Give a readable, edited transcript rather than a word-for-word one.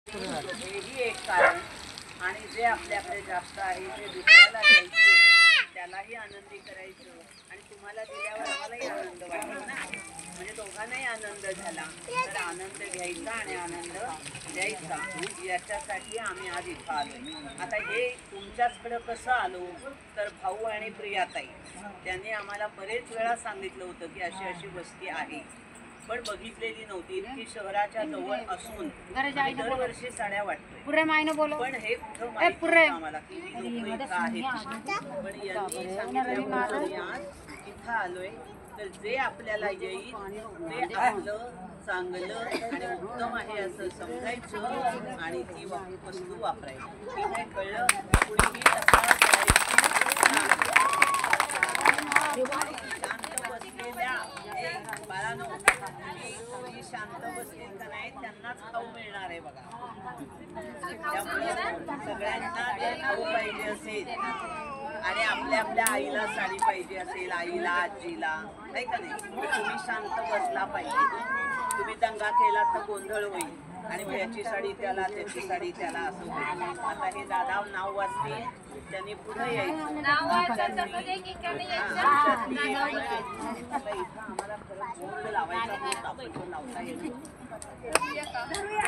हेही एक कारण आणि जे आपल्याकडे जास्त आहे ते दुसऱ्याला द्यायचं, त्यालाही आनंदी करायचं आणि तुम्हाला दिल्यावर आम्हालाही आनंद वाटतो ना, म्हणजे दोघांनाही आनंद झाला. तर आनंद घ्यायचा आणि आनंद द्यायचा, याच्यासाठी आम्ही आज इथं आलो. आता हे तुमच्याचकडं कसं आलो तर भाऊ आणि प्रियाताई त्यांनी आम्हाला बरेच वेळा सांगितलं होतं की अशी अशी वस्ती आहे, पण बघितलेली नव्हती. इतकी शहराच्या जवळ असून दरवर्षी साड्या वाटतोय, पण हे कुठं माहित नव्हतं आम्हाला की ही लोकं इथं आहेत. पण यांनी सांगितल्यामुळे आम्ही आज इथं आलोय. तर जे आपल्याला येईल ते आपलं चांगलं आणि उत्तम आहे असं समजायचं आणि ती वस्तू वापरायची. ठीक आहे, कळलं? कुणीही तक्रार शांत बसलेल्या बाळांनो, कोणी शांत बसलेल का नाही त्यांनाच खाऊ मिळणार आहे बघा. त्यामुळे सगळ्यांना जर खाऊ पाहिजे असेल आणि आपल्या आपल्या आईला साडी पाहिजे असेल, आईला आजीला, नाही का नाही, तुम्ही शांत बसला पाहिजे. तुम्ही दंगा केला तर गोंधळ होईल आणि मग याची साडी त्याला, त्याची साडी त्याला, असं होईल. आता हे दादा नाव वाचते, त्यांनी पुढे यायचं. आम्हाला खरं बोर्ड लावायचा होता, पण तो लावता येईल.